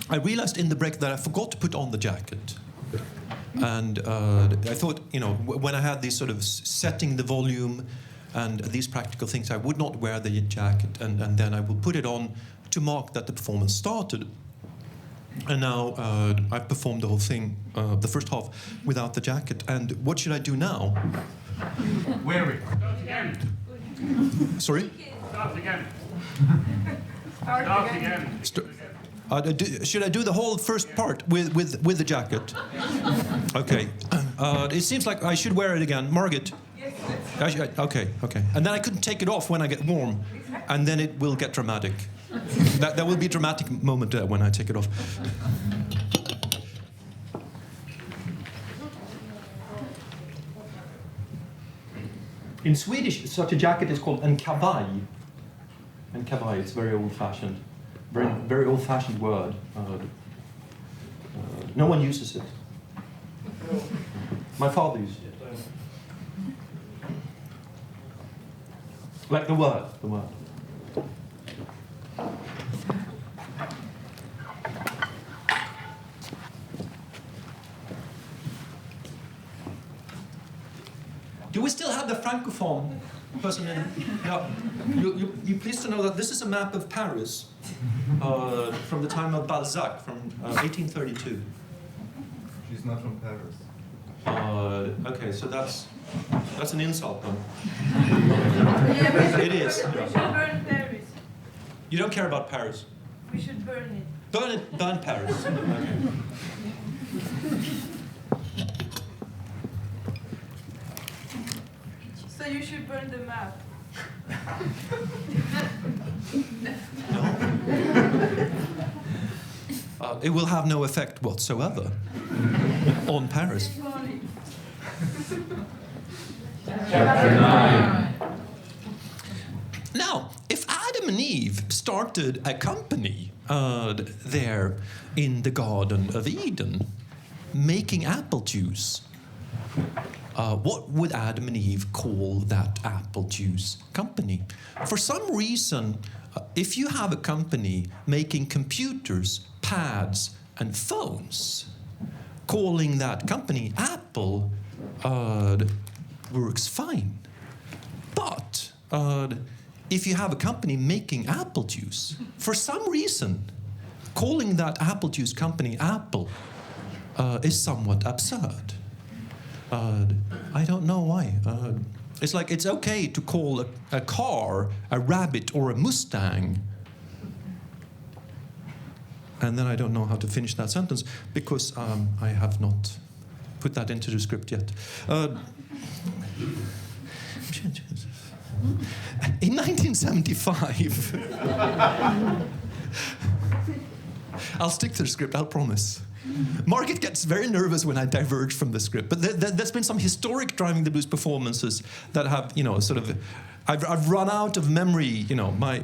I realized in the break that I forgot to put on the jacket. And I thought, when I had these sort of setting the volume and these practical things, I would not wear the jacket, and then I will put it on to mark that the performance started. And now I've performed the whole thing, the first half, without the jacket. And what should I do now? Wear it. Start again. Sorry? Start again. Should I do the whole first part with the jacket? Okay. It seems like I should wear it again. Margit? Yes. Okay. And then I couldn't take it off when I get warm. And then it will get dramatic. That will be a dramatic moment when I take it off. In Swedish, such a jacket is called en kavaj. En kavaj, it's very old-fashioned. Very old-fashioned word. No one uses it. My father used it. Like the word. Do we still have the francophone person in? Yeah. You pleased to know that this is a map of Paris from the time of Balzac, from 1832. She's not from Paris. Okay, so that's an insult then. Yeah, it is. We should burn Paris. You don't care about Paris? We should burn it. Burn Paris. Okay. So you should burn the map. No. It will have no effect whatsoever on Paris. Chapter 9. Now, if Adam and Eve started a company there in the Garden of Eden, making apple juice, what would Adam and Eve call that apple juice company? For some reason, if you have a company making computers, pads, and phones, calling that company Apple works fine. But if you have a company making apple juice, for some reason, calling that apple juice company Apple is somewhat absurd. I don't know why. It's like it's okay to call a car a rabbit or a Mustang. And then I don't know how to finish that sentence because I have not put that into the script yet. In 1975, I'll stick to the script, I'll promise. Margit gets very nervous when I diverge from the script, but there's been some historic Driving the Blues performances that have, sort of, I've run out of memory, my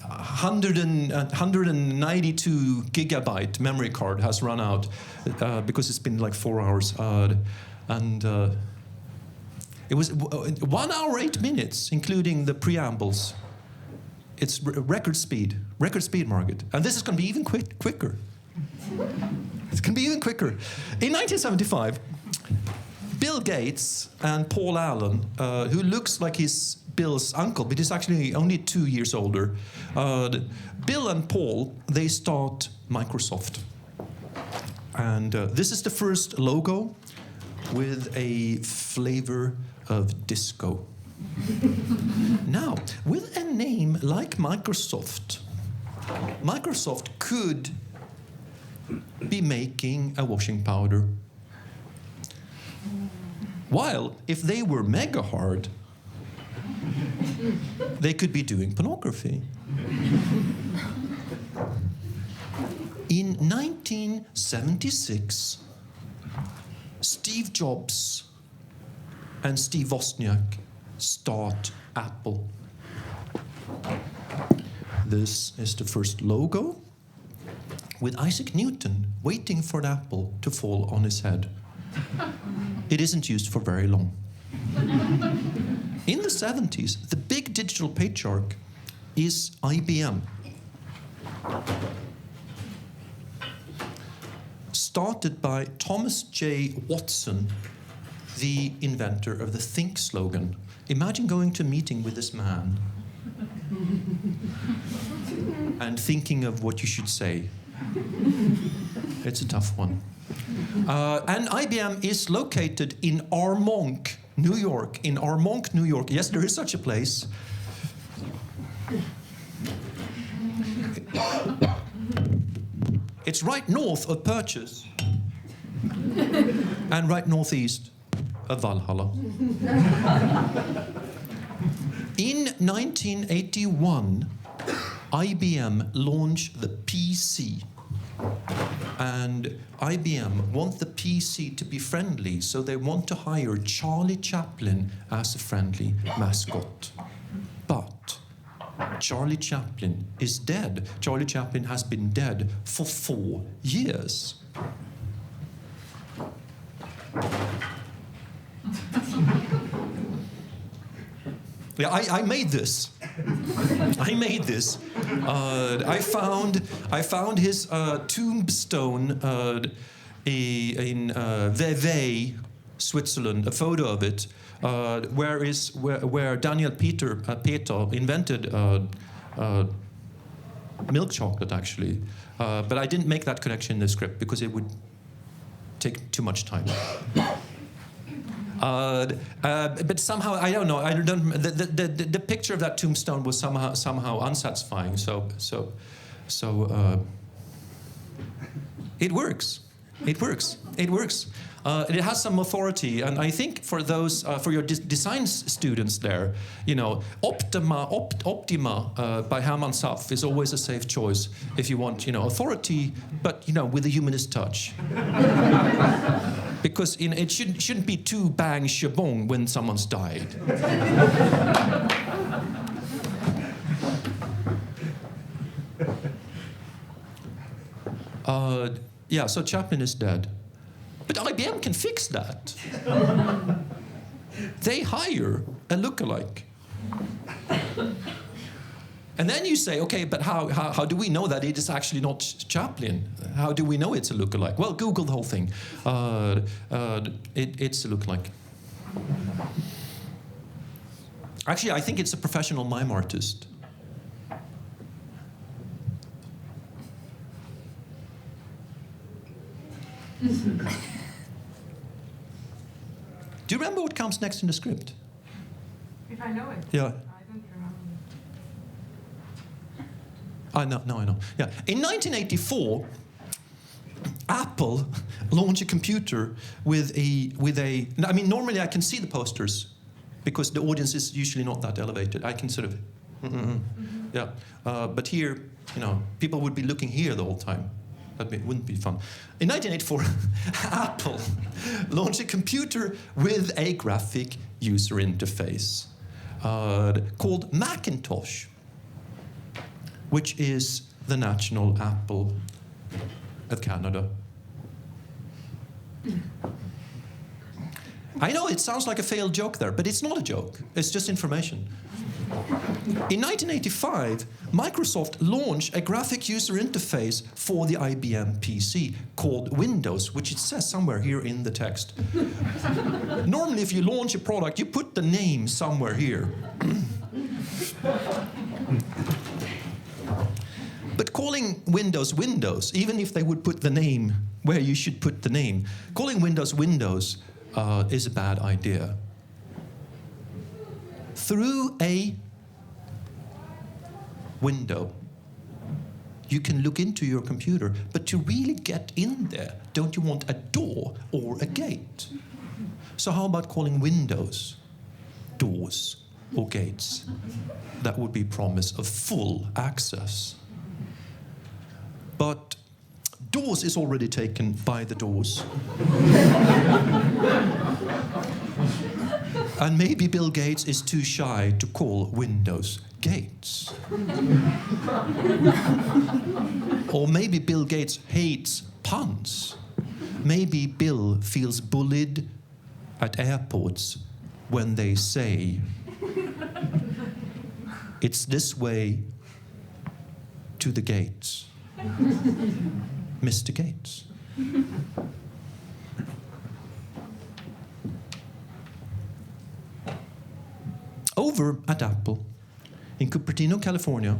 192 gigabyte memory card has run out because it's been like 4 hours, and it was 1 hour 8 minutes, including the preambles. It's record speed, Margit. And this is going to be even quicker. It's going to be even quicker. In 1975, Bill Gates and Paul Allen, who looks like he's Bill's uncle, but he's actually only 2 years older. Bill and Paul, they start Microsoft. And this is the first logo with a flavor of disco. Now, with a name like Microsoft, Microsoft could be making a washing powder. While if they were mega hard, they could be doing pornography. In 1976, Steve Jobs and Steve Wozniak start Apple. This is the first logo with Isaac Newton waiting for an apple to fall on his head. It isn't used for very long. In the 70s, the big digital patriarch is IBM. Started by Thomas J. Watson, the inventor of the Think slogan. Imagine going to a meeting with this man and thinking of what you should say. It's a tough one. And IBM is located in Armonk, New York. In Armonk, New York. Yes, there is such a place. It's right north of Purchase and right northeast of Valhalla. In 1981, IBM launched the PC. And IBM want the PC to be friendly, so they want to hire Charlie Chaplin as a friendly mascot. But Charlie Chaplin is dead. Charlie Chaplin has been dead for 4 years. Yeah, I made this. I made this. I found his tombstone in Vevey, Switzerland. A photo of it, where Daniel Peter invented milk chocolate, actually. But I didn't make that connection in the script because it would take too much time. But somehow I don't know. The picture of that tombstone was somehow unsatisfying. So it works. It works. It works. It has some authority, and I think for those for your design students there, you know, Optima by Hermann Saff is always a safe choice if you want, you know, authority, but you know, with a humanist touch. Because you know, it shouldn't be too bang shabong when someone's died. Yeah, so Chaplin is dead. But IBM can fix that. They hire a lookalike. And then you say, okay, but how do we know that it is actually not Chaplin? How do we know it's a lookalike? Well, Google the whole thing. It's a lookalike. Actually, I think it's a professional mime artist. Do you remember what comes next in the script? If I know it. Yeah. I don't remember. I know. Yeah. In 1984, Apple launched a computer with a. I mean, normally I can see the posters because the audience is usually not that elevated. I can sort of. Yeah. But here, you know, people would be looking here the whole time. That wouldn't be fun. In 1984, Apple launched a computer with a graphic user interface called Macintosh, which is the national apple of Canada. I know it sounds like a failed joke there, but it's not a joke. It's just information. In 1985, Microsoft launched a graphic user interface for the IBM PC called Windows, which it says somewhere here in the text. Normally, if you launch a product, you put the name somewhere here. But calling Windows Windows, even if they would put the name where you should put the name, calling Windows Windows is a bad idea. Through a window, you can look into your computer, but to really get in there, don't you want a door or a gate? So how about calling windows doors or gates? That would be promise of full access. But doors is already taken by the doors. And maybe Bill Gates is too shy to call Windows gates. Or maybe Bill Gates hates puns. Maybe Bill feels bullied at airports when they say, "It's this way to the Gates. Mr. Gates. Over at Apple, in Cupertino, California,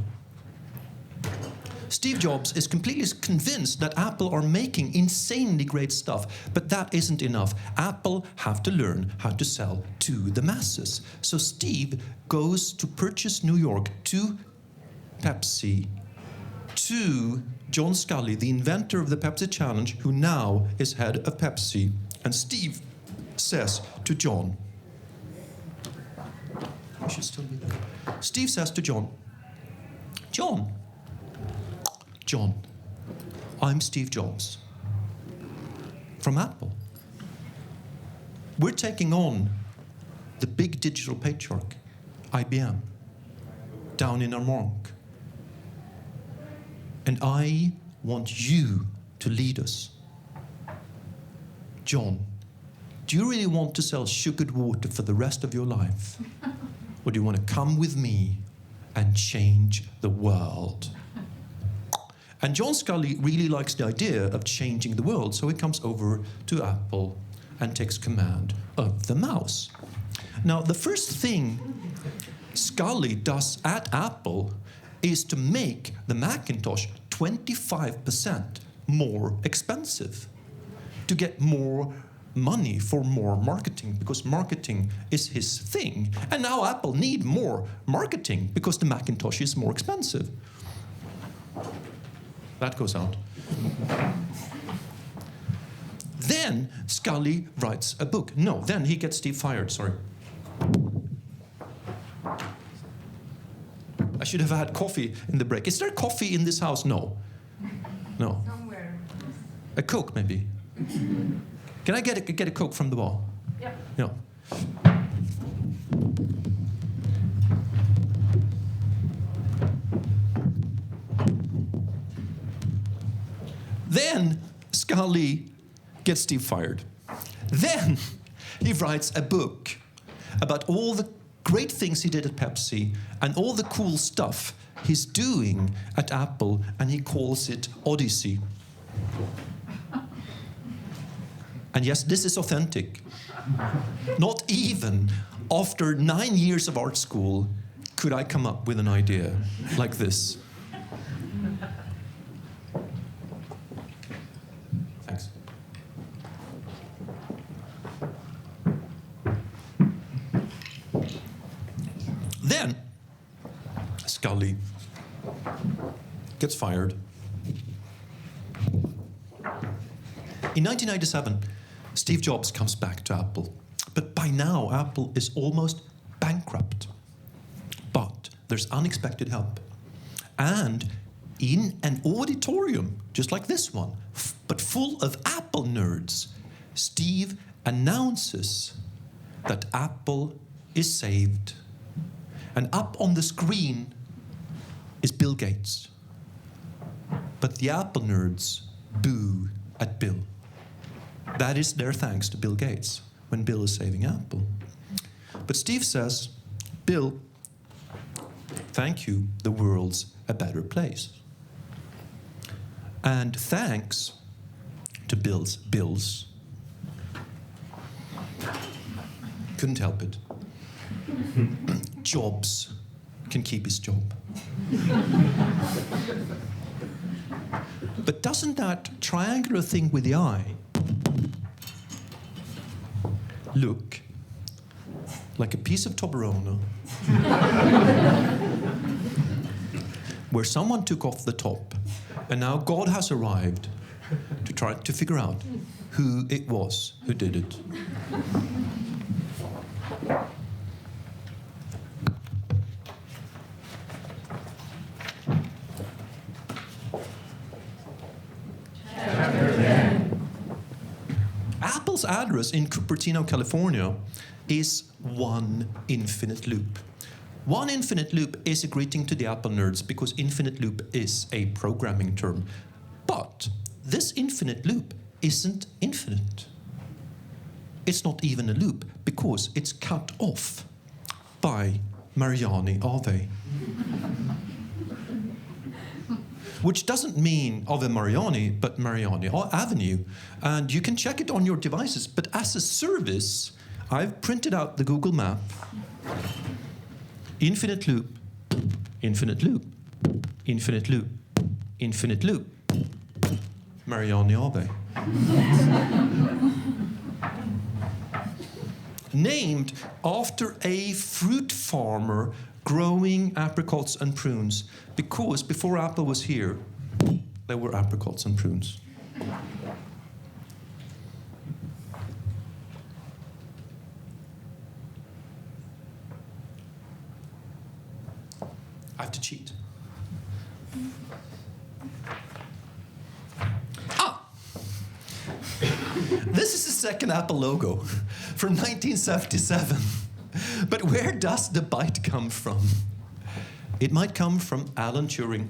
Steve Jobs is completely convinced that Apple are making insanely great stuff, but that isn't enough. Apple have to learn how to sell to the masses. So Steve goes to purchase New York to Pepsi, to John Scully, the inventor of the Pepsi Challenge, who now is head of Pepsi. And Steve says to John, I should still be there. Steve says to John, John, I'm Steve Jobs from Apple. We're taking on the big digital patriarch, IBM, down in Armonk. And I want you to lead us. John, do you really want to sell sugared water for the rest of your life? Or do you want to come with me and change the world? And John Scully really likes the idea of changing the world, so he comes over to Apple and takes command of the mouse. Now, the first thing Scully does at Apple is to make the Macintosh 25% more expensive, to get more money for more marketing, because marketing is his thing. And now Apple need more marketing because the Macintosh is more expensive. That goes out. Then Scully writes a book. No, then he gets Steve fired, sorry. I should have had coffee in the break. Is there coffee in this house? No. No. Somewhere. A Coke, maybe. Can I get a Coke from the bar? Yeah. Yeah. Then Scully gets Steve fired. Then he writes a book about all the great things he did at Pepsi and all the cool stuff he's doing at Apple, and he calls it Odyssey. And yes, this is authentic. Not even after 9 years of art school could I come up with an idea like this. Thanks. Then Scully gets fired. In 1997, Steve Jobs comes back to Apple. But by now, Apple is almost bankrupt. But there's unexpected help. And in an auditorium, just like this one, but full of Apple nerds, Steve announces that Apple is saved. And up on the screen is Bill Gates. But the Apple nerds boo at Bill. That is their thanks to Bill Gates when Bill is saving Apple. But Steve says, Bill, thank you, the world's a better place. And thanks to Bill's, couldn't help it. Jobs can keep his job. But doesn't that triangular thing with the eye look like a piece of Toblerone where someone took off the top, and now God has arrived to try to figure out who it was who did it? Apple's address in Cupertino, California is one infinite loop. One infinite loop is a greeting to the Apple nerds because infinite loop is a programming term. But this infinite loop isn't infinite. It's not even a loop because it's cut off by Mariani Ave. which doesn't mean Ave Mariani, but Mariani Avenue. And you can check it on your devices. But as a service, I've printed out the Google map. Infinite loop, infinite loop, infinite loop, infinite loop. Mariani Ave. Named after a fruit farmer growing apricots and prunes, because before Apple was here, there were apricots and prunes. I have to cheat. This is the second Apple logo from 1977. But where does the bite come from? It might come from Alan Turing.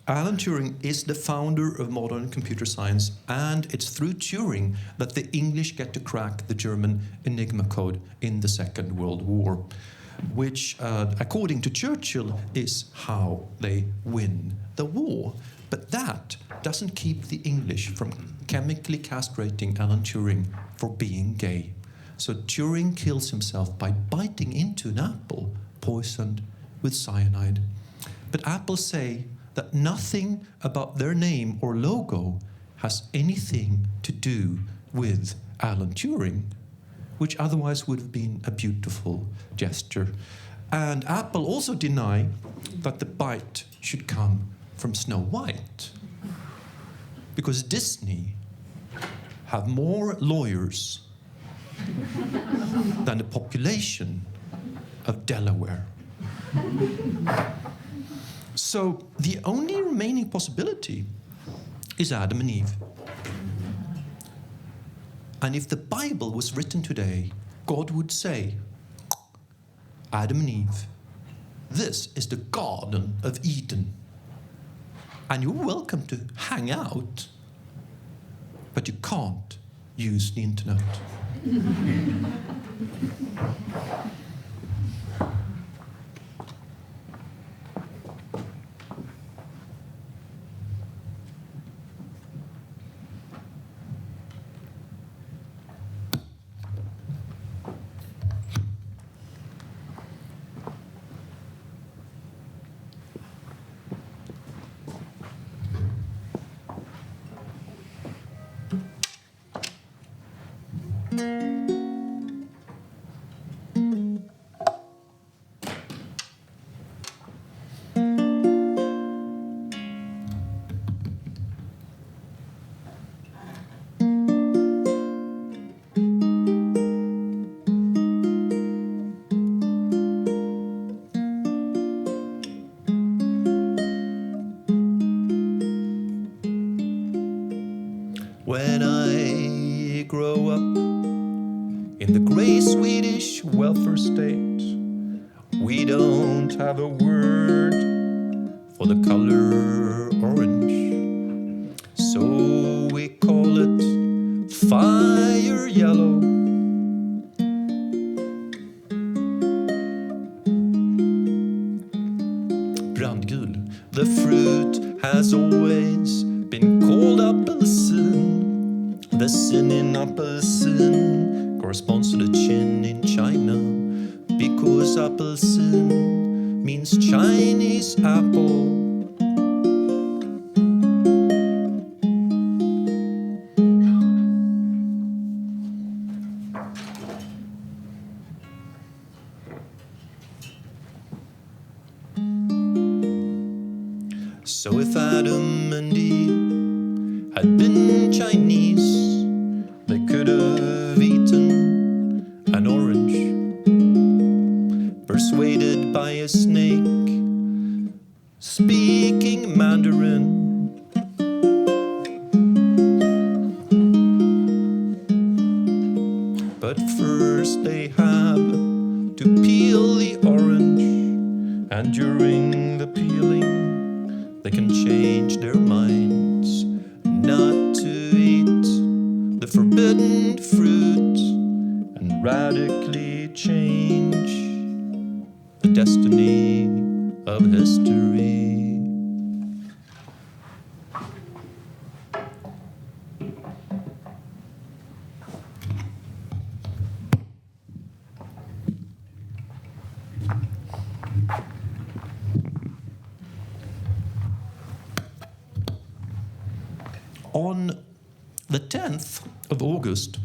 Alan Turing is the founder of modern computer science, and it's through Turing that the English get to crack the German Enigma code in the Second World War, which, according to Churchill, is how they win the war. But that doesn't keep the English from chemically castrating Alan Turing for being gay. So Turing kills himself by biting into an apple poisoned with cyanide. But Apple say that nothing about their name or logo has anything to do with Alan Turing, which otherwise would have been a beautiful gesture. And Apple also deny that the bite should come from Snow White, because Disney have more lawyers than the population of Delaware. So the only remaining possibility is Adam and Eve. And if the Bible was written today, God would say, Adam and Eve, this is the Garden of Eden. And you're welcome to hang out, but you can't use the internet. When I grow up in the grey Swedish welfare state, we don't have a word for the color orange. So we call it fire yellow. Brandgul, the fruit has always been called apelsin. The sin in apelsin corresponds to the chin in China, because apelsin means Chinese apple. So if Adam and Eve had been Chinese, they could have eaten an orange, persuaded by a snake speaking Mandarin. But first they have to peel the orange, and during the peeling they can change their minds not to eat the forbidden fruit and radically change the destiny of history. On the 10th of August,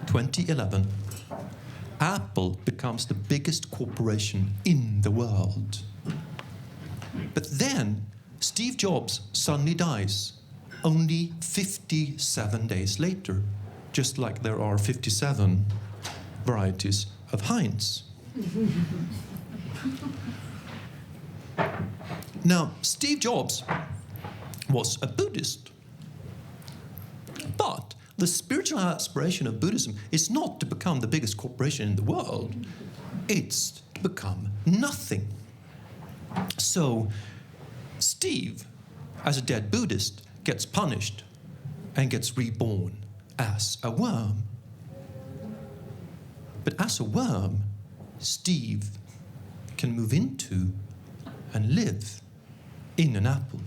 2011, Apple becomes the biggest corporation in the world. But then Steve Jobs suddenly dies only 57 days later, just like there are 57 varieties of Heinz. Now, Steve Jobs was a Buddhist. But the spiritual aspiration of Buddhism is not to become the biggest corporation in the world. It's to become nothing. So Steve, as a dead Buddhist, gets punished and gets reborn as a worm. But as a worm, Steve can move into and live in an apple.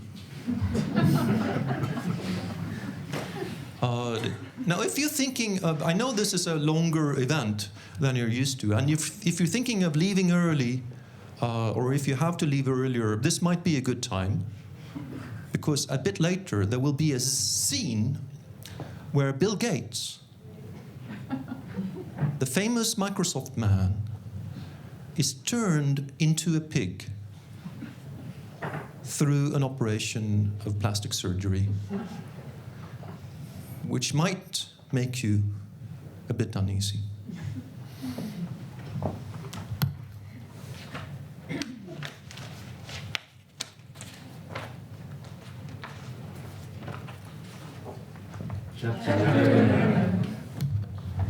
Now, if you're thinking of, I know this is a longer event than you're used to, and if you're thinking of leaving early, or if you have to leave earlier, this might be a good time, because a bit later there will be a scene where Bill Gates, the famous Microsoft man, is turned into a pig through an operation of plastic surgery, which might make you a bit uneasy.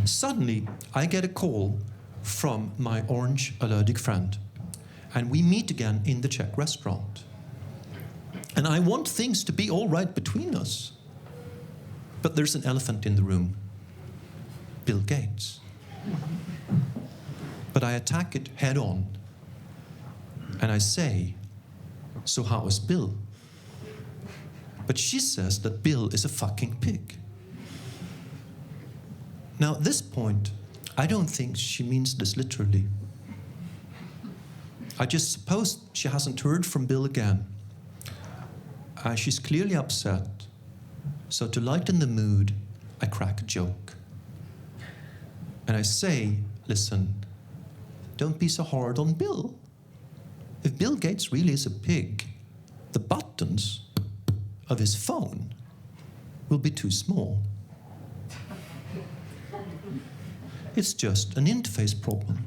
Suddenly, I get a call from my orange allergic friend, and we meet again in the Czech restaurant. And I want things to be all right between us. But there's an elephant in the room, Bill Gates. But I attack it head on, and I say, "So how is Bill?" But she says that Bill is a fucking pig. Now, at this point, I don't think she means this literally. I just suppose she hasn't heard from Bill again. She's clearly upset. So to lighten the mood, I crack a joke. And I say, "Listen, don't be so hard on Bill. If Bill Gates really is a pig, the buttons of his phone will be too small. It's just an interface problem."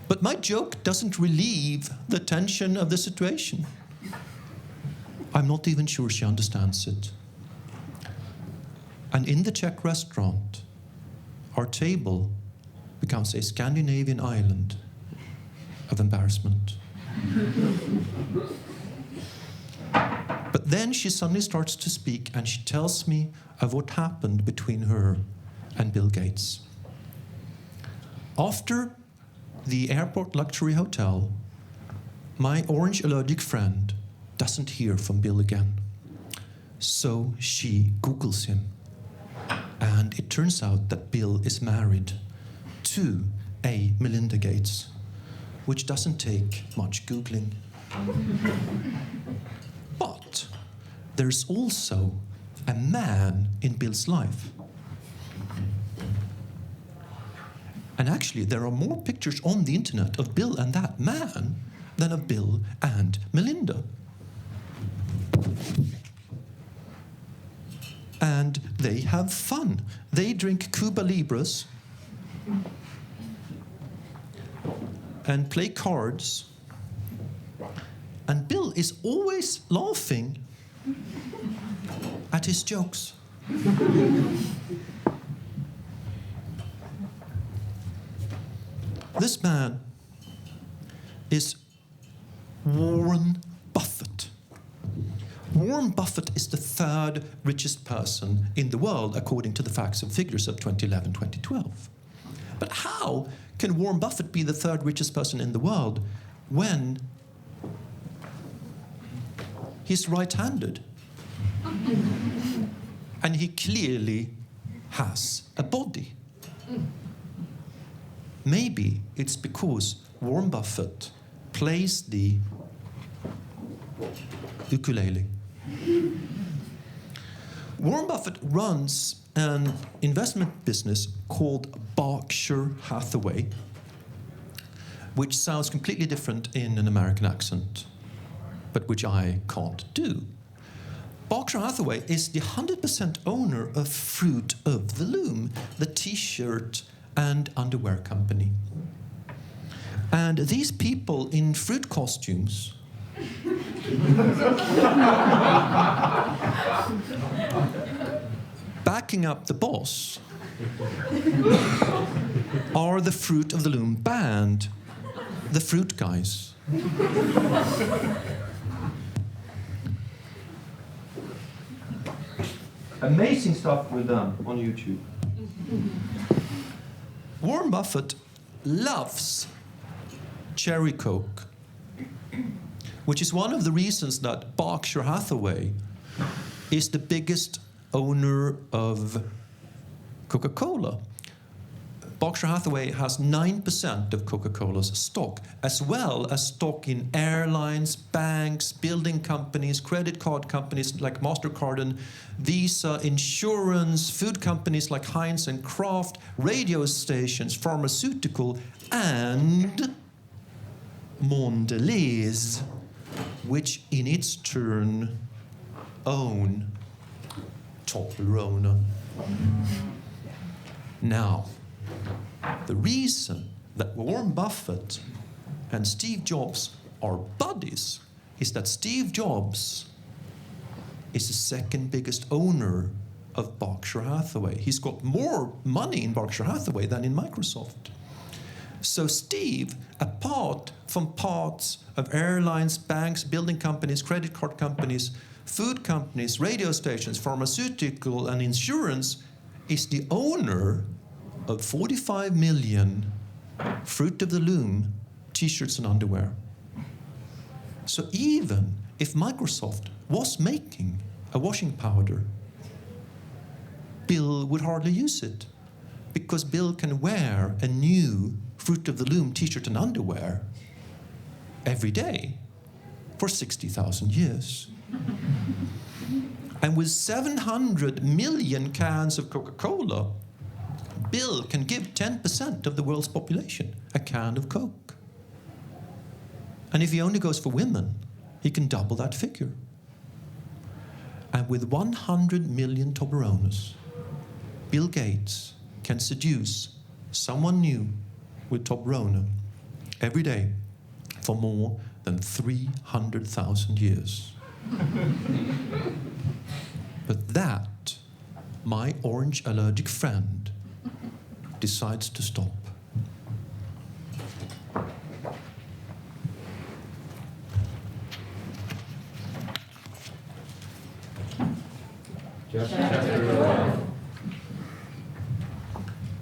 But my joke doesn't relieve the tension of the situation. I'm not even sure she understands it. And in the Czech restaurant, our table becomes a Scandinavian island of embarrassment. But then she suddenly starts to speak, and she tells me of what happened between her and Bill Gates. After the airport luxury hotel, my orange allergic friend doesn't hear from Bill again. So she Googles him. And it turns out that Bill is married to a Melinda Gates, which doesn't take much Googling. But there's also a man in Bill's life. And actually, there are more pictures on the internet of Bill and that man than of Bill and Melinda. And they have fun. They drink Cuba Libras and play cards. And Bill is always laughing at his jokes. This man is Warren Buffett. Warren Buffett is the third richest person in the world, according to the facts and figures of 2011-2012. But how can Warren Buffett be the third richest person in the world when he's right-handed? And he clearly has a body. Maybe it's because Warren Buffett plays the ukulele. Warren Buffett runs an investment business called Berkshire Hathaway, which sounds completely different in an American accent, but which I can't do. Berkshire Hathaway is the 100% owner of Fruit of the Loom, the t-shirt and underwear company. And these people in fruit costumes backing up the boss are the Fruit of the Loom band, the Fruit Guys. Amazing stuff with them on YouTube. Warren Buffett loves cherry Coke, which is one of the reasons that Berkshire Hathaway is the biggest owner of Coca-Cola. Berkshire Hathaway has 9% of Coca-Cola's stock, as well as stock in airlines, banks, building companies, credit card companies like MasterCard and Visa, insurance, food companies like Heinz and Kraft, radio stations, pharmaceutical, and Mondelez, which in its turn own Toblerone. Now, the reason that Warren Buffett and Steve Jobs are buddies is that Steve Jobs is the second biggest owner of Berkshire Hathaway. He's got more money in Berkshire Hathaway than in Microsoft. So Steve, apart from parts of airlines, banks, building companies, credit card companies, food companies, radio stations, pharmaceutical and insurance, is the owner of 45 million Fruit of the Loom t-shirts and underwear. So even if Microsoft was making a washing powder, Bill would hardly use it, because Bill can wear a new Fruit of the Loom t-shirt and underwear every day for 60,000 years. And with 700 million cans of Coca-Cola, Bill can give 10% of the world's population a can of Coke. And if he only goes for women, he can double that figure. And with 100 million Toblerones, Bill Gates can seduce someone new with Toblerone every day for more than 300,000 years. But that, my orange allergic friend decides to stop.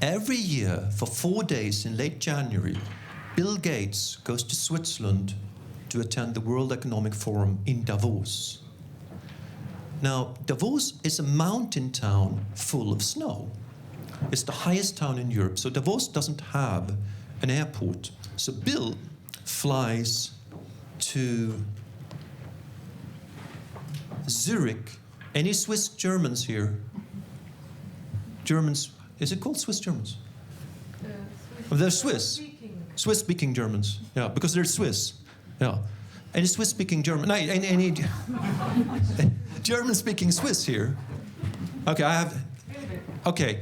Every year, for 4 days in late January, Bill Gates goes to Switzerland to attend the World Economic Forum in Davos. Now, Davos is a mountain town full of snow. It's the highest town in Europe, so Davos doesn't have an airport. So Bill flies to Zurich. Any Swiss Germans here? Germans, is it called Swiss Germans? They're Swiss. Swiss-speaking Germans, yeah, because they're Swiss, yeah. Any Swiss-speaking German? No, any German-speaking Swiss here? Okay, I have. Okay,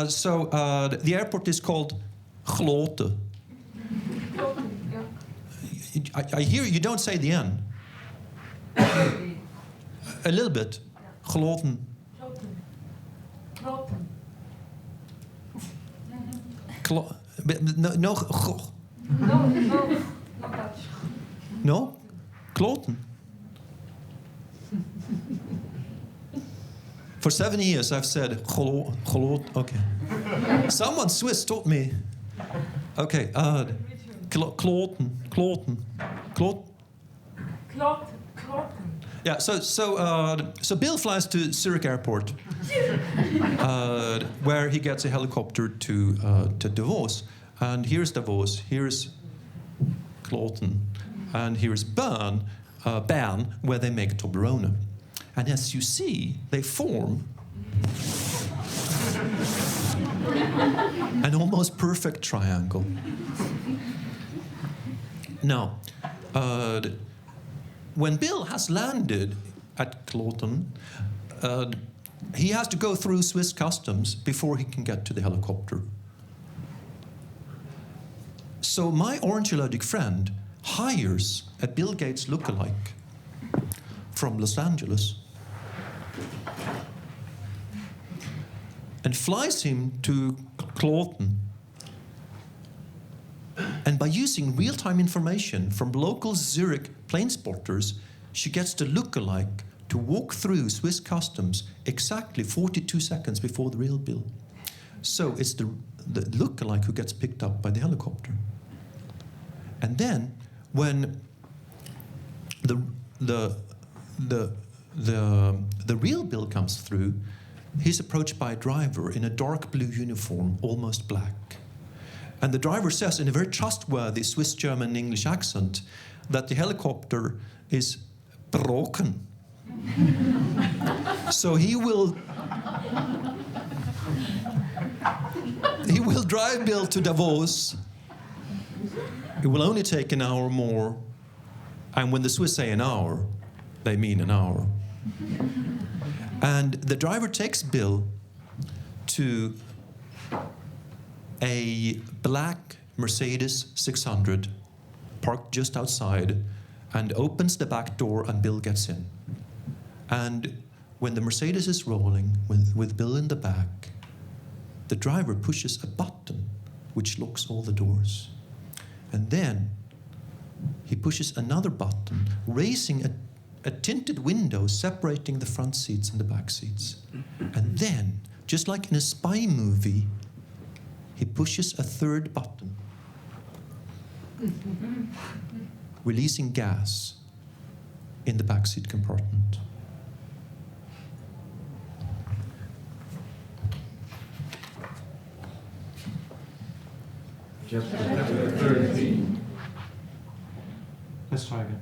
so the airport is called Glote. I hear you don't say the N. A little bit. Gloten. No, No, not Dutch. no? Kloten. For 7 years I've said okay. Someone Swiss taught me. Okay, Kloten. Yeah, so Bill flies to Zurich Airport, where he gets a helicopter to Davos. And here's Davos. Here's Clawton, and here's Bern, where they make Toblerone. And as you see, they form an almost perfect triangle. Now, when Bill has landed at Clawton, he has to go through Swiss customs before he can get to the helicopter. So my ornithologic friend hires a Bill Gates lookalike from Los Angeles and flies him to Clawton. And by using real-time information from local Zurich plane spotters, she gets the lookalike to walk through Swiss customs exactly 42 seconds before the real Bill. So it's the lookalike who gets picked up by the helicopter. And then when the real Bill comes through, he's approached by a driver in a dark blue uniform, almost black. And the driver says in a very trustworthy Swiss, German, English accent that the helicopter is broken. So he will drive Bill to Davos. It will only take an hour more. And when the Swiss say an hour, they mean an hour. And the driver takes Bill to a black Mercedes 600 parked just outside and opens the back door, and Bill gets in. And when the Mercedes is rolling with Bill in the back, the driver pushes a button which locks all the doors. And then he pushes another button, raising a tinted window separating the front seats and the back seats. And then, just like in a spy movie, he pushes a third button, releasing gas in the backseat compartment. Chapter 13. Let's try again.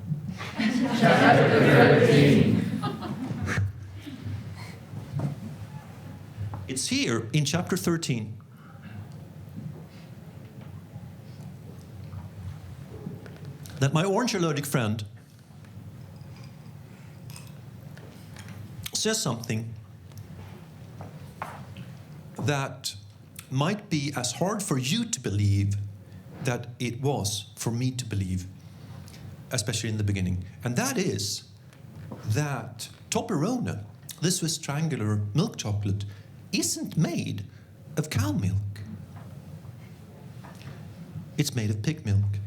Chapter 13. It's here in chapter 13. That my ornithologic friend says something that might be as hard for you to believe that it was for me to believe, especially in the beginning. And that is that Toblerone, the Swiss triangular milk chocolate, isn't made of cow milk. It's made of pig milk.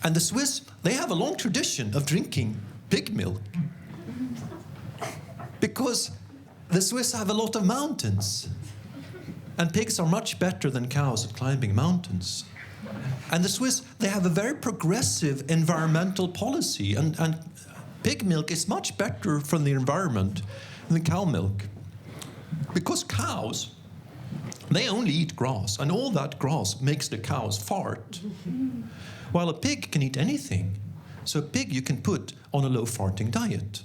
And the Swiss, they have a long tradition of drinking pig milk because the Swiss have a lot of mountains, and pigs are much better than cows at climbing mountains. And the Swiss, they have a very progressive environmental policy, and pig milk is much better for the environment than cow milk. Because cows, they only eat grass, and all that grass makes the cows fart. While a pig can eat anything. So a pig you can put on a low-farting diet.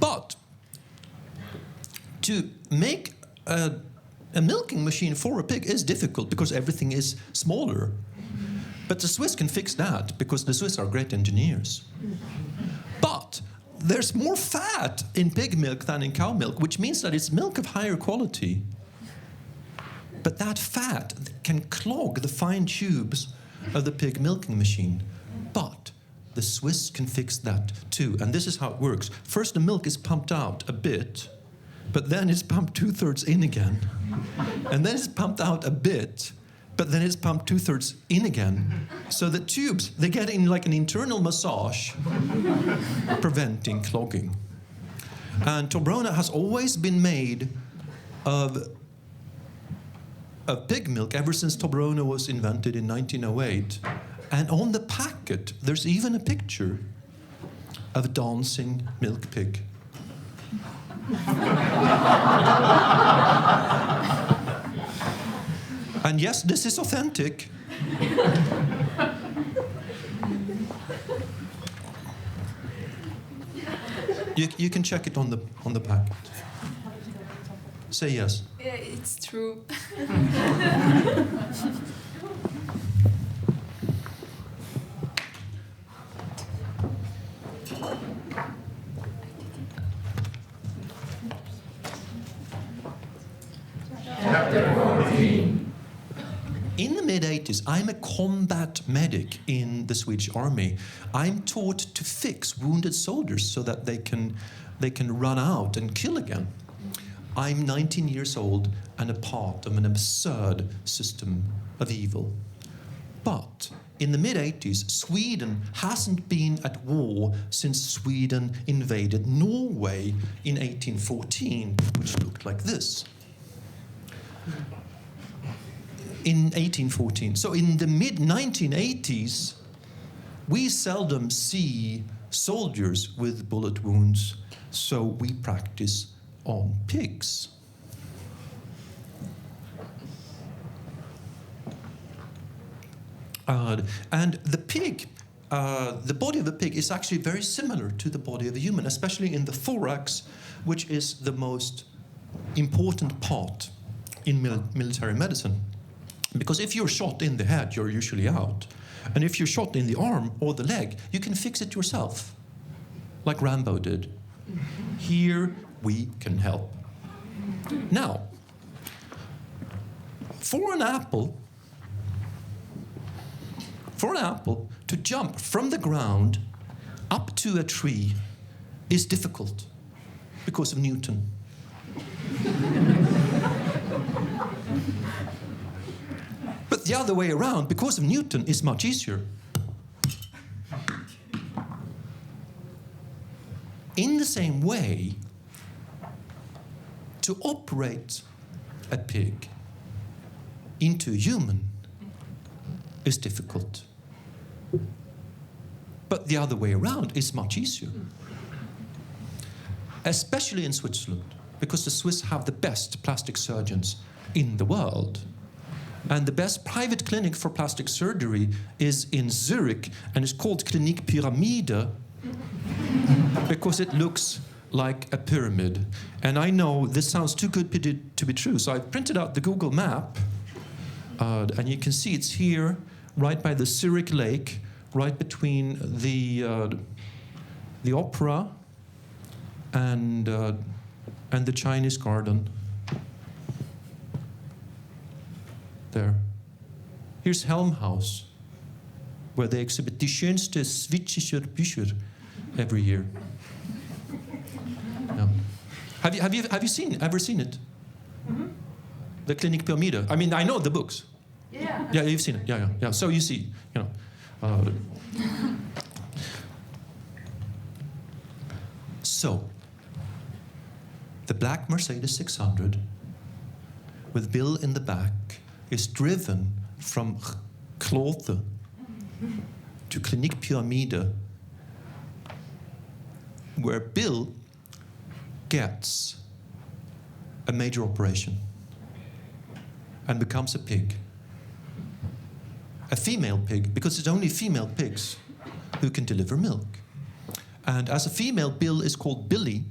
But to make a milking machine for a pig is difficult because everything is smaller. But the Swiss can fix that because the Swiss are great engineers. But there's more fat in pig milk than in cow milk, which means that it's milk of higher quality. But that fat can clog the fine tubes of the pig milking machine. But the Swiss can fix that too. And this is how it works. First, the milk is pumped out a bit, but then it's pumped 2/3 in again. And then it's pumped out a bit, but then it's pumped 2/3 in again. So the tubes, they get in like an internal massage, preventing clogging. And Toblerone has always been made of pig milk ever since Toblerone was invented in 1908. And on the packet, there's even a picture of a dancing milk pig. And yes, this is authentic. You can check it on the packet. Say yes. Yeah, it's true. Chapter 14. In the mid-80s, I'm a combat medic in the Swedish army. I'm taught to fix wounded soldiers so that they can run out and kill again. I'm 19 years old and a part of an absurd system of evil. But in the mid-80s, Sweden hasn't been at war since Sweden invaded Norway in 1814, which looked like this. In 1814. So in the mid-1980s, we seldom see soldiers with bullet wounds, so we practice on pigs. And the pig, the body of a pig is actually very similar to the body of a human, especially in the thorax, which is the most important part in military medicine. Because if you're shot in the head, you're usually out. And if you're shot in the arm or the leg, you can fix it yourself, like Rambo did. Here we can help. Now, for an apple to jump from the ground up to a tree is difficult because of Newton. But the other way around, because of Newton, is much easier. In the same way, to operate a pig into a human is difficult. But the other way around is much easier. Especially in Switzerland, because the Swiss have the best plastic surgeons in the world. And the best private clinic for plastic surgery is in Zurich, and it's called Clinique Pyramide because it looks like a pyramid. And I know this sounds too good to be true, so I've printed out the Google map, and you can see it's here, right by the Zurich Lake, right between the opera and the Chinese garden. There. Here's Helmhouse, where they exhibit die schönste Schweizer Bücher every year. Yeah. Have you ever seen it? Mm-hmm. The Clinique Pyramide. I mean, I know the books. Yeah. Yeah, you've seen it. Yeah. So you see, So, the black Mercedes 600 with Bill in the back is driven from Klote to Clinique Pyramide, where Bill gets a major operation and becomes a pig. A female pig, because it's only female pigs who can deliver milk. And as a female, Bill is called Billy,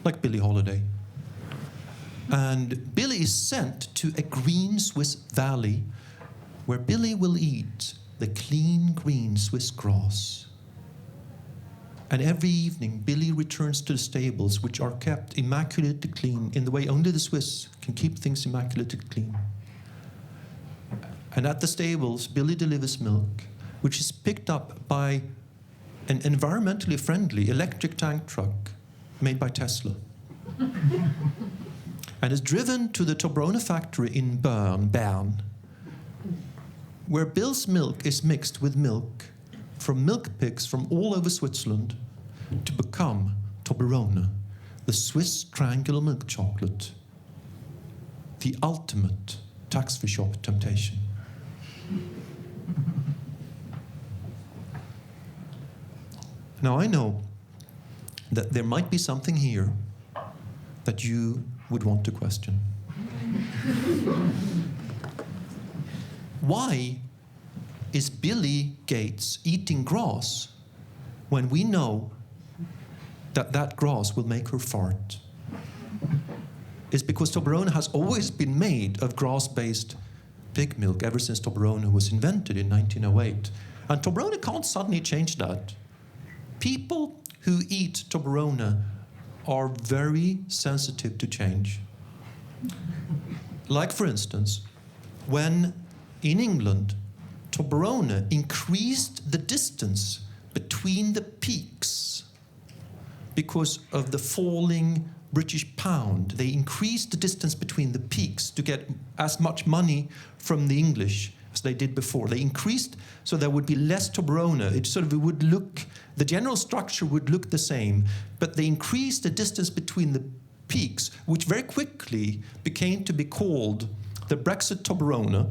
like Billie Holiday. And Billy is sent to a green Swiss valley where Billy will eat the clean green Swiss grass. And every evening, Billy returns to the stables, which are kept immaculately clean in the way only the Swiss can keep things immaculately clean. And at the stables, Billy delivers milk, which is picked up by an environmentally friendly electric tank truck made by Tesla. And is driven to the Toblerone factory in Bern, where Bill's milk is mixed with milk from milk pigs from all over Switzerland to become Toblerone, the Swiss triangular milk chocolate, the ultimate tax-free shop temptation. Now I know that there might be something here that you would want to question. Why is Billy Gates eating grass when we know that that grass will make her fart? It's because Toblerone has always been made of grass-based pig milk ever since Toblerone was invented in 1908. And Toblerone can't suddenly change that. People who eat Toblerone are very sensitive to change. Like, for instance, when in England, Toblerone increased the distance between the peaks because of the falling British pound. They increased the distance between the peaks to get as much money from the English as they did before. They increased so there would be less Toblerone. It would look, the general structure would look the same, but they increased the distance between the peaks, which very quickly became to be called the Brexit Toblerone.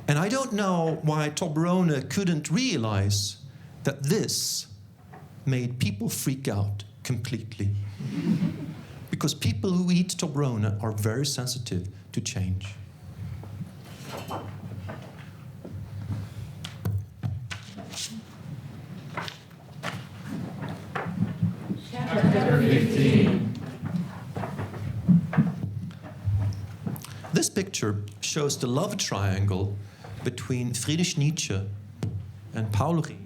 And I don't know why Toblerone couldn't realize that this made people freak out completely. Because people who eat Toblerone are very sensitive to change. Chapter 15. This picture shows the love triangle between Friedrich Nietzsche and Paul Ricoeur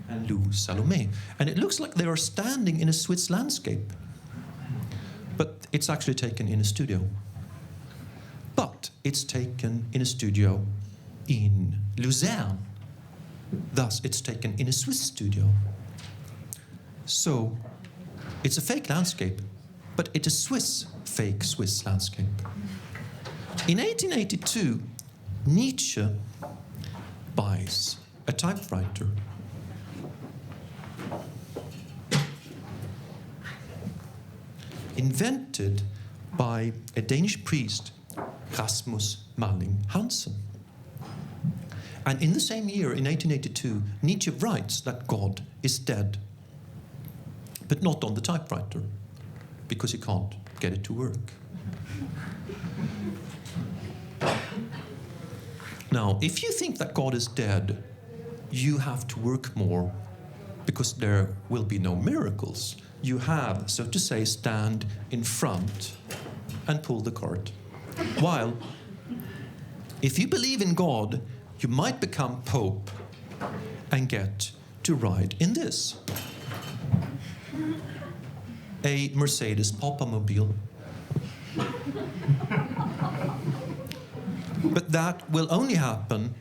and Lou Salome. And it looks like they are standing in a Swiss landscape. But it's actually taken in a studio. But it's taken in a studio in Lucerne. Thus, it's taken in a Swiss studio. So, it's a fake landscape, but it's a fake Swiss landscape. In 1882, Nietzsche buys a typewriter. Invented by a Danish priest, Rasmus Malling Hansen. And in the same year, in 1882, Nietzsche writes that God is dead, but not on the typewriter, because he can't get it to work. Now, if you think that God is dead, you have to work more, because there will be no miracles. You have, so to say, stand in front and pull the cart. While, if you believe in God, you might become Pope and get to ride in this. A Mercedes Popamobile. But that will only happen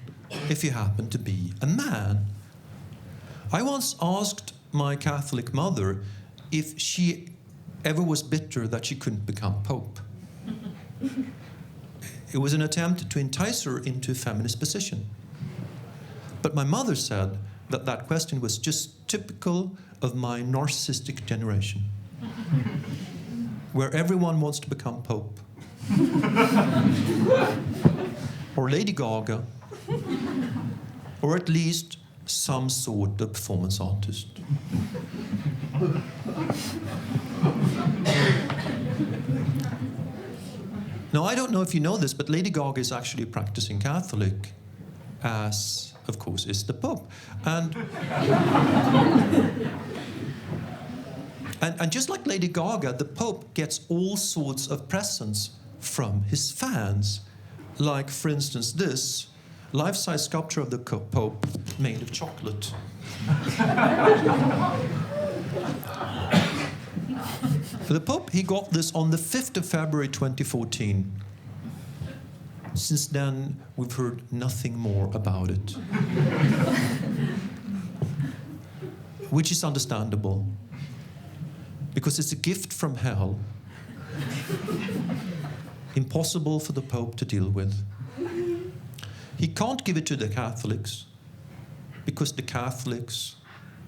if you happen to be a man. I once asked my Catholic mother if she ever was bitter that she couldn't become Pope. It was an attempt to entice her into a feminist position. But my mother said that that question was just typical of my narcissistic generation, where everyone wants to become Pope. Or Lady Gaga, or at least some sort of performance artist. Now, I don't know if you know this, but Lady Gaga is actually a practicing Catholic, as, of course, is the Pope. And just like Lady Gaga, the Pope gets all sorts of presents from his fans. Like, for instance, this life-size sculpture of the Pope made of chocolate. The Pope, he got this on the 5th of February 2014. Since then, we've heard nothing more about it. Which is understandable, because it's a gift from hell. Impossible for the Pope to deal with. He can't give it to the Catholics, because the Catholics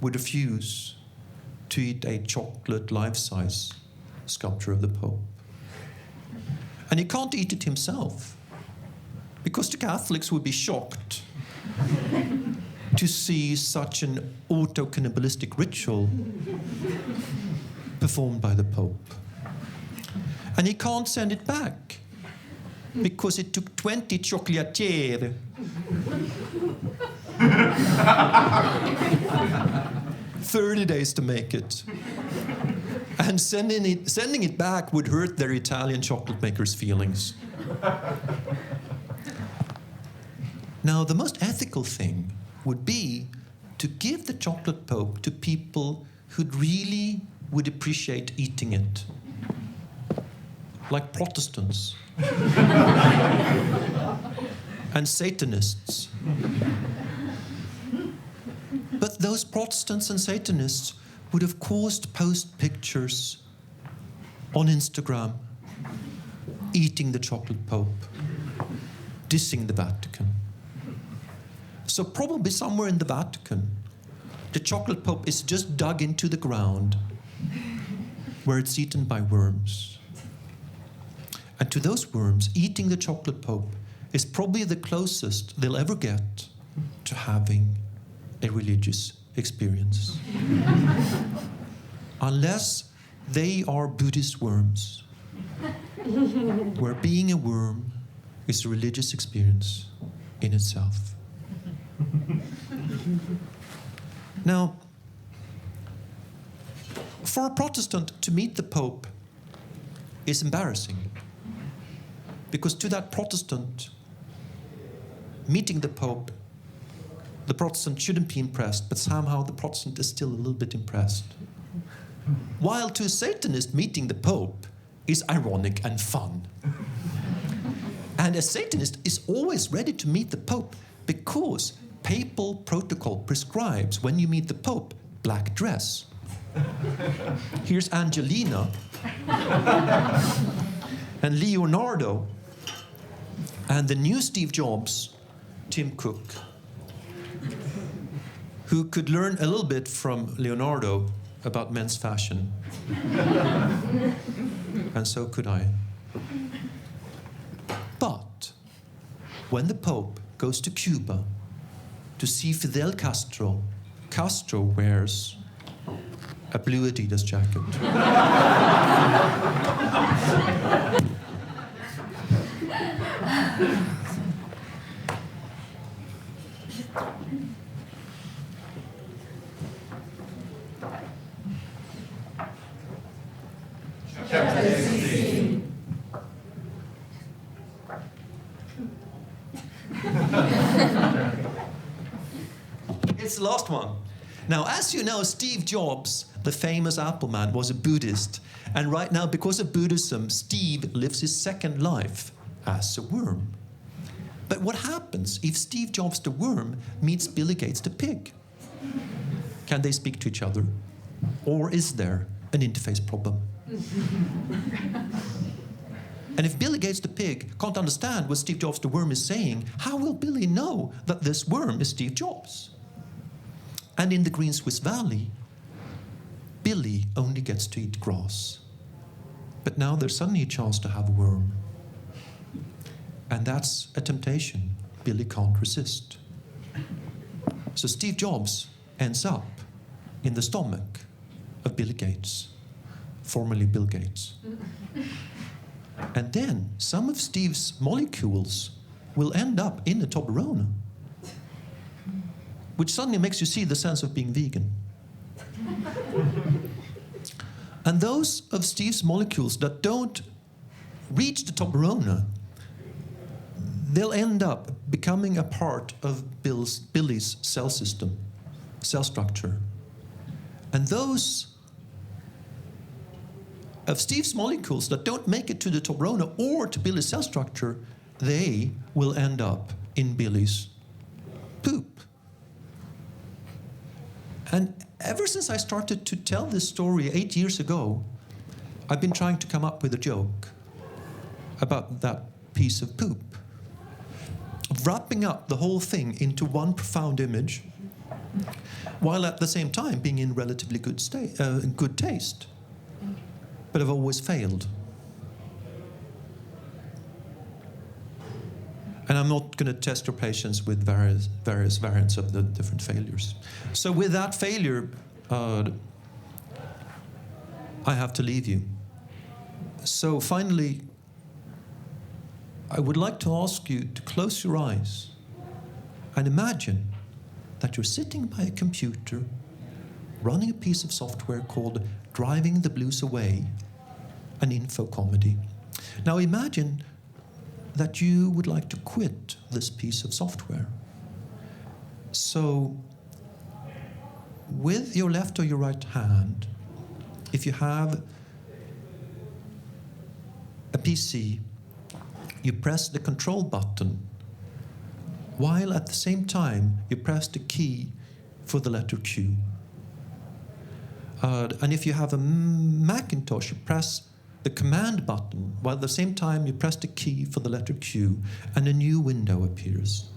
would refuse to eat a chocolate life-size sculpture of the Pope. And he can't eat it himself, because the Catholics would be shocked to see such an auto-cannibalistic ritual performed by the Pope. And he can't send it back because it took 20 chocolatiers 30 days to make it. And sending it back would hurt their Italian chocolate makers' feelings. Now, the most ethical thing would be to give the chocolate Pope to people who really would appreciate eating it. Like Protestants. And Satanists. But those Protestants and Satanists would of course post pictures on Instagram eating the chocolate Pope, dissing the Vatican. So probably somewhere in the Vatican, the chocolate Pope is just dug into the ground where it's eaten by worms. And to those worms, eating the chocolate Pope is probably the closest they'll ever get to having a religious experience. Unless they are Buddhist worms, where being a worm is a religious experience in itself. Now, for a Protestant to meet the Pope is embarrassing, because to that Protestant, meeting the Pope, the Protestant shouldn't be impressed, but somehow the Protestant is still a little bit impressed. While to a Satanist, meeting the Pope is ironic and fun. And a Satanist is always ready to meet the Pope because papal protocol prescribes when you meet the Pope, black dress. Here's Angelina and Leonardo and the new Steve Jobs, Tim Cook, who could learn a little bit from Leonardo about men's fashion. And so could I. But when the Pope goes to Cuba to see Fidel Castro, Castro wears a blue Adidas jacket. Chapter 16. It's the last one. Now, as you know, Steve Jobs, the famous Apple man, was a Buddhist. And right now, because of Buddhism, Steve lives his second life as a worm. But what happens if Steve Jobs, the worm, meets Billy Gates, the pig? Can they speak to each other? Or is there an interface problem? And if Billy Gates, the pig, can't understand what Steve Jobs, the worm, is saying, how will Billy know that this worm is Steve Jobs? And in the Green Swiss Valley, Billy only gets to eat grass. But now there's suddenly a chance to have a worm. And that's a temptation Billy can't resist. So Steve Jobs ends up in the stomach of Bill Gates, formerly Bill Gates. And then some of Steve's molecules will end up in the Toblerone, which suddenly makes you see the sense of being vegan. And those of Steve's molecules that don't reach the Toblerone, they'll end up becoming a part of Billy's cell system, cell structure. And those of Steve's molecules that don't make it to the Toblerone or to Billy's cell structure, they will end up in Billy's poop. And ever since I started to tell this story 8 years ago, I've been trying to come up with a joke about that piece of poop, wrapping up the whole thing into one profound image, while at the same time being in relatively good taste. But I've always failed. And I'm not going to test your patience with various variants of the different failures. So with that failure, I have to leave you. So finally, I would like to ask you to close your eyes and imagine that you're sitting by a computer running a piece of software called Driving the Blues Away, an info comedy. Now imagine that you would like to quit this piece of software. So with your left or your right hand, if you have a PC, you press the control button, while at the same time you press the key for the letter Q. And if you have a Macintosh, you press the command button, while at the same time you press the key for the letter Q, and a new window appears.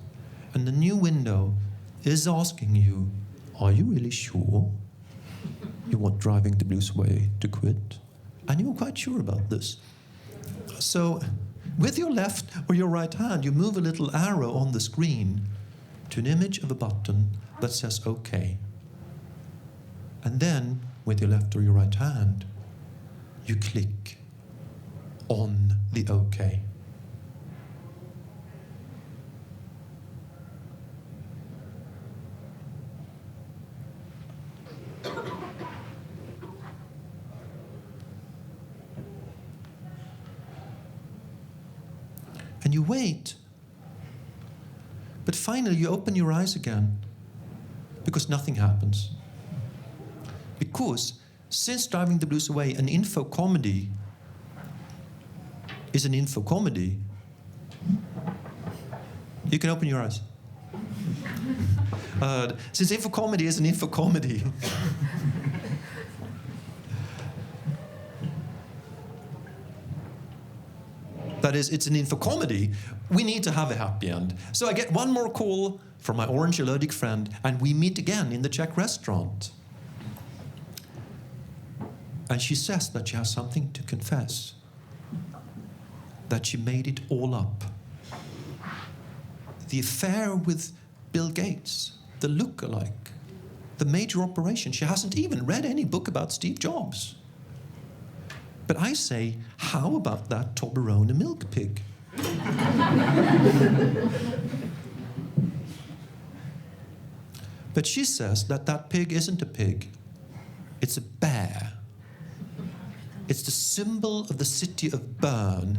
And the new window is asking you, are you really sure you want Driving the Blues Away to quit? And you're quite sure about this. So with your left or your right hand, you move a little arrow on the screen to an image of a button that says OK. And then, with your left or your right hand, you click on the OK. And you wait. But finally you open your eyes again because nothing happens. Because since Driving the Blues Away, an info comedy is an info comedy, you can open your eyes. Since info comedy is an info comedy, that is, it's an info comedy, we need to have a happy end. So I get one more call from my orange allergic friend, and we meet again in the Czech restaurant. And she says that she has something to confess, that she made it all up. The affair with Bill Gates, the look-alike, the major operation. She hasn't even read any book about Steve Jobs. But I say, how about that Toblerone milk pig? But she says that that pig isn't a pig, it's a bear. It's the symbol of the city of Bern.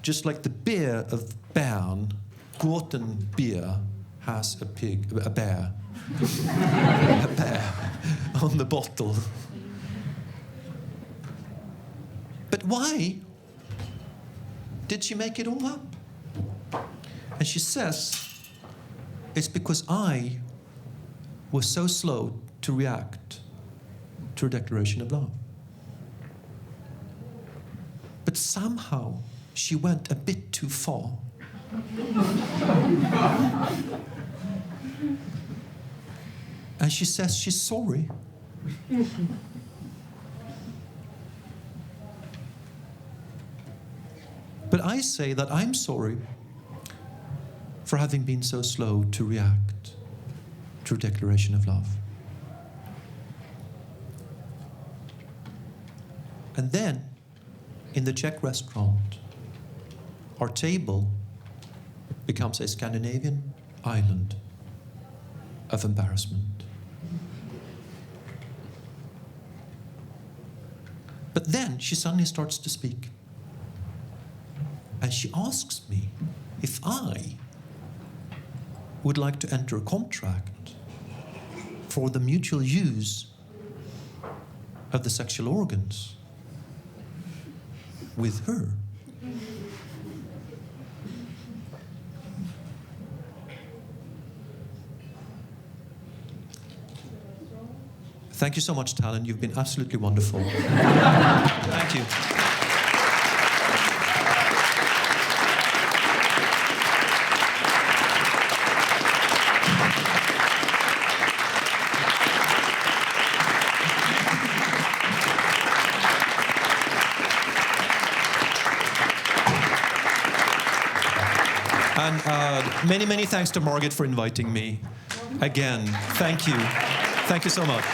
Just like the beer of Bern, Gorten beer has a pig, a bear. A bear on the bottle. But why did she make it all up? And she says, it's because I was so slow to react to a declaration of love. But somehow she went a bit too far. And she says she's sorry. But I say that I'm sorry for having been so slow to react to a declaration of love. And then, in the Czech restaurant, our table becomes a Scandinavian island of embarrassment. But then she suddenly starts to speak. And she asks me if I would like to enter a contract for the mutual use of the sexual organs with her. Thank you so much, Tallinn. You've been absolutely wonderful. Thank you. And many, many thanks to Margit for inviting me. Again, thank you. Thank you so much.